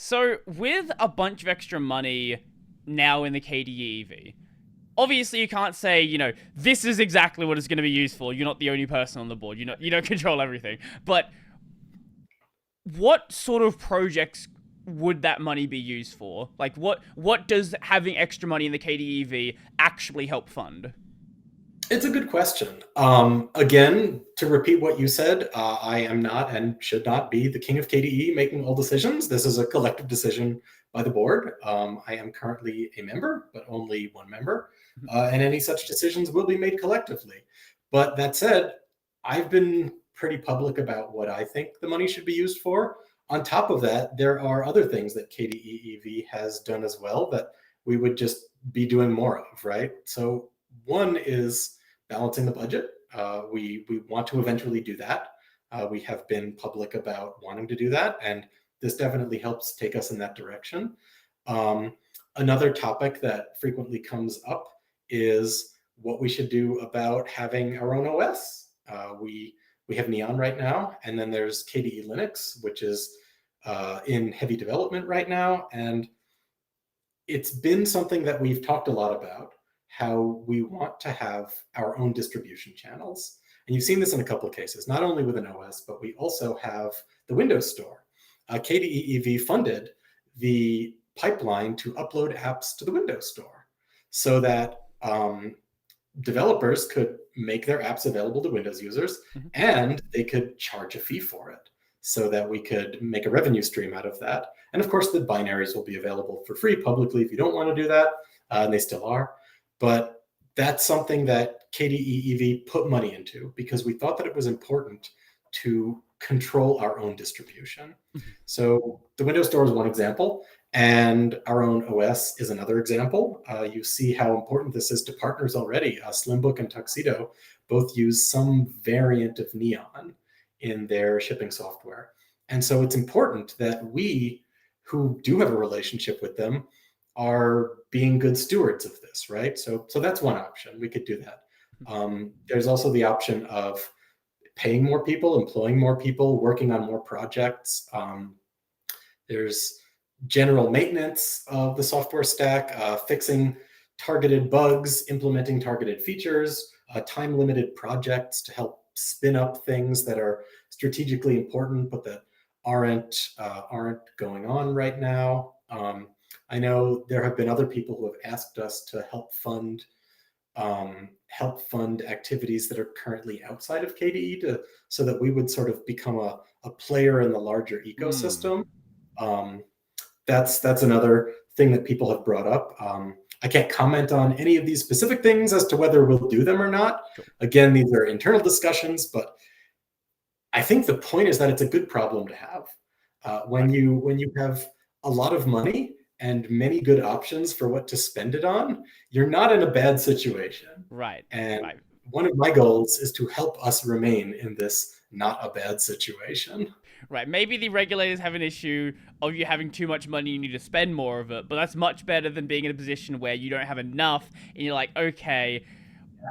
So, with a bunch of extra money now in the KDE EV, obviously you can't say, this is exactly what it's going to be used for. You're not the only person on the board. You don't control everything. But what sort of projects would that money be used for? Like, what does having extra money in the KDE EV actually help fund? It's a good question. Again, to repeat what you said, I am not and should not be the king of KDE making all decisions. This is a collective decision by the board. I am currently a member, but only one member, and any such decisions will be made collectively. But that said, I've been pretty public about what I think the money should be used for. On top of that, there are other things that KDE EV has done as well that we would just be doing more of, right? So one is balancing the budget. We want to eventually do that. We have been public about wanting to do that, and this definitely helps take us in that direction. Um, Another topic that frequently comes up is what we should do about having our own OS. We have Neon right now, and then there's KDE Linux, which is in heavy development right now, and it's been something that we've talked a lot about, how we want to have our own distribution channels. And you've seen this in a couple of cases, not only with an OS, but we also have the Windows Store. KDE EV funded the pipeline to upload apps to the Windows Store so that developers could make their apps available to Windows users, Mhm. and they could charge a fee for it so that we could make a revenue stream out of that. And of course, the binaries will be available for free publicly if you don't want to do that, and they still are. But that's something that KDE EV put money into because we thought that it was important to control our own distribution. Mhm. So the Windows Store is one example, and our own OS is another example. You see how important this is to partners already. Slimbook and Tuxedo both use some variant of Neon in their shipping software. And so it's important that we, who do have a relationship with them, are being good stewards of this, right? So that's one option. We could do that. There's also the option of paying more people, employing more people, working on more projects. There's general maintenance of the software stack, fixing targeted bugs, implementing targeted features, time-limited projects to help spin up things that are strategically important but that aren't going on right now. I know there have been other people who have asked us to help fund activities that are currently outside of KDE so that we would sort of become a player in the larger Mm. ecosystem. Um, that's another thing that people have brought up. I can't comment on any of these specific things as to whether we'll do them or not. Sure. Again, these are internal discussions, but I think the point is that it's a good problem to have. Right. When you have a lot of money and many good options for what to spend it on, you're not in a bad situation. Right. And Right. one of my goals is to help us remain in this not a bad situation. Right. Maybe the regulators have an issue of you having too much money, you need to spend more of it, but that's much better than being in a position where you don't have enough and you're like, okay,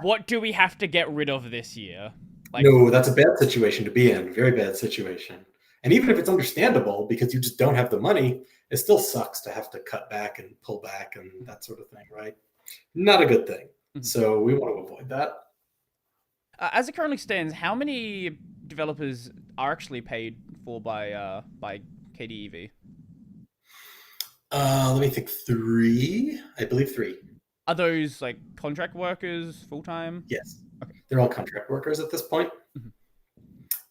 what do we have to get rid of this year? Like, No, that's a bad situation to be in, very bad situation. And even if it's understandable because you just don't have the money, it still sucks to have to cut back and pull back and that sort of thing, right? Not a good thing. mhm. So we want to avoid that. As it currently stands, how many developers are actually paid for by KDEV? Let me think. Three, I believe three. Are those like contract workers, full time? Yes, Okay. they're all contract workers at this point. Mhm.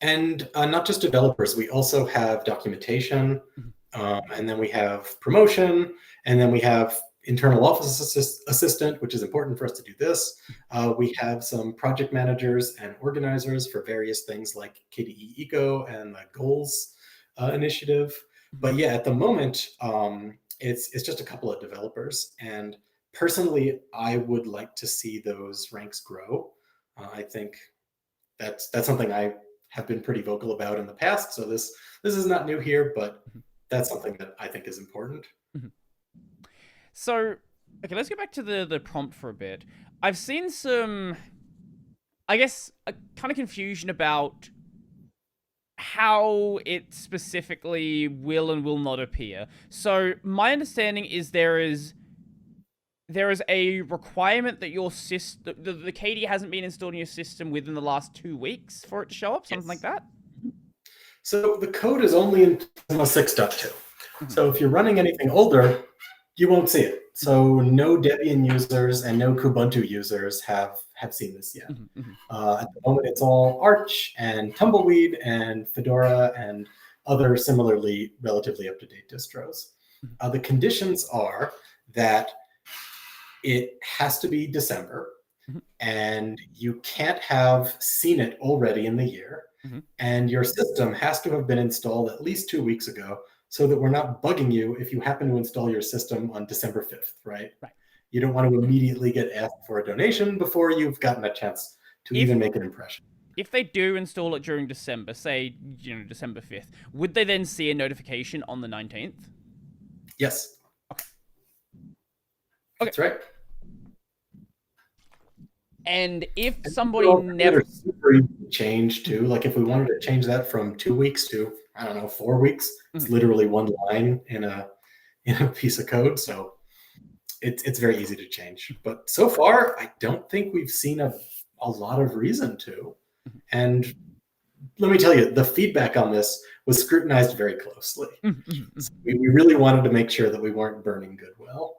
And not just developers, we also have documentation, Mhm. and then we have promotion, and then we have internal office assistant, which is important for us to do this. We have some project managers and organizers for various things like KDE Eco and the Goals initiative. Mhm. But yeah, at the moment, it's just a couple of developers. And personally, I would like to see those ranks grow. I think that's something I have been pretty vocal about in the past. So this is not new here, but Mhm. that's something that I think is important. Mhm. So, okay, let's go back to the prompt for a bit. I've seen some, I guess, a kind of confusion about how it specifically will and will not appear. So my understanding is there is a requirement that your system, the KDE hasn't been installed in your system within the last 2 weeks for it to show up, something like that. So the code is only in 6.2. Mhm. So if you're running anything older, you won't see it. So no Debian users and no Kubuntu users have seen this yet. At the moment, it's all Arch and Tumbleweed and Fedora and other similarly relatively up-to-date distros. The conditions are that it has to be December, and you can't have seen it already in the year, and your system has to have been installed at least 2 weeks ago, so that we're not bugging you if you happen to install your system on December 5th, right? Right. You don't want to immediately get asked for a donation before you've gotten a chance to even make an impression. If they do install it during December, say, December 5th, would they then see a notification on the 19th? Yes. Okay. That's right. And if somebody never super easy to change too, like if we wanted to change that from 2 weeks to, I don't know, 4 weeks, it's literally one line in a piece of code. So it's very easy to change. But so far, I don't think we've seen a lot of reason to. And let me tell you, the feedback on this was scrutinized very closely. So we really wanted to make sure that we weren't burning goodwill.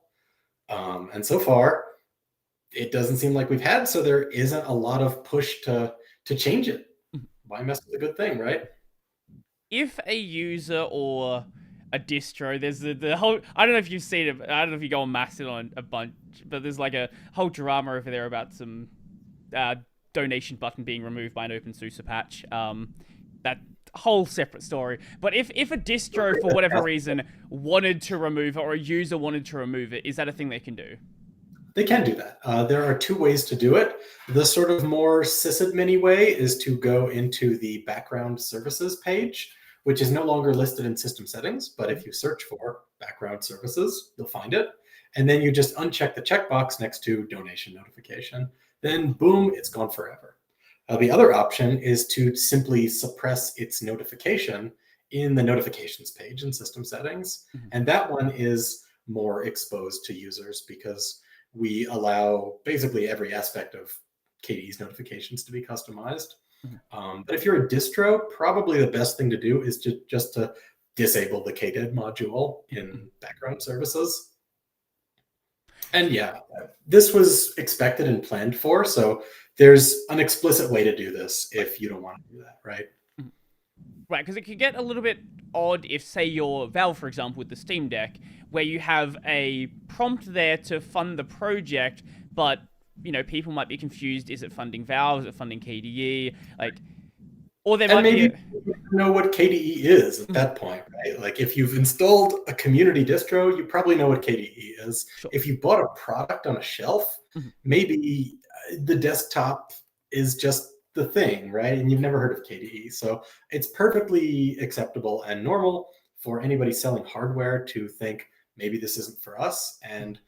And so far, it doesn't seem like we've had, so there isn't a lot of push to change it. Why mess with a good thing, right? If a user or a distro, there's the whole, I don't know if you've seen it, I don't know if you go on Mastodon a bunch, but there's like a whole drama over there about some donation button being removed by an OpenSUSE patch. That whole separate story. But if a distro, for whatever reason, wanted to remove it, or a user wanted to remove it, is that a thing they can do? They can do that. There are 2 ways to do it. The sort of more sysadmin way is to go into the background services page, which is no longer listed in system settings. But if you search for background services, you'll find it. And then you just uncheck the checkbox next to donation notification. Then boom, it's gone forever. The other option is to simply suppress its notification in the notifications page in system settings. And that one is more exposed to users because we allow basically every aspect of KDE's notifications to be customized. But if you're a distro, probably the best thing to do is just to disable the KDE module in background services. And yeah, this was expected and planned for, so there's an explicit way to do this if you don't want to do that, right? Right, because it could get a little bit odd if, say, you're Valve, for example, with the Steam Deck, where you have a prompt there to fund the project, but, people might be confused. Is it funding Valve? Is it funding KDE? Or there might maybe be you know what KDE is at that point, right? Like if you've installed a community distro, you probably know what KDE is. Sure. If you bought a product on a shelf, maybe the desktop is just the thing, right? And you've never heard of KDE. So it's perfectly acceptable and normal for anybody selling hardware to think maybe this isn't for us. And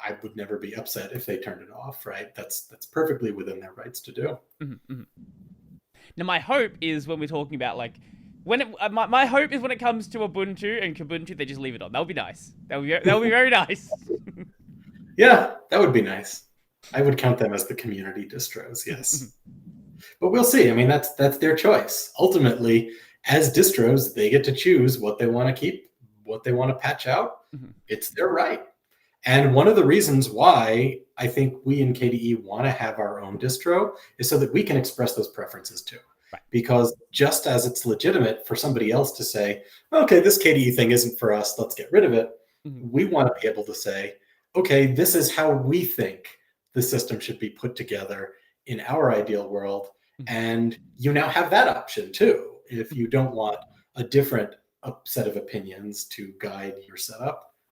I would never be upset if they turned it off, right? That's perfectly within their rights to do. Now, my hope is when we're talking about my hope is when it comes to Ubuntu and Kubuntu, they just leave it on. That would be nice. That would be very nice. Yeah, that would be nice. I would count them as the community distros, yes. But we'll see. I mean, that's their choice. Ultimately, as distros, they get to choose what they want to keep, what they want to patch out. It's their right. And one of the reasons why I think we in KDE want to have our own distro is so that we can express those preferences too. Right. Because just as it's legitimate for somebody else to say, okay, this KDE thing isn't for us, let's get rid of it. We want to be able to say, okay, this is how we think the system should be put together in our ideal world. And you now have that option too. If you don't want a different set of opinions to guide your setup,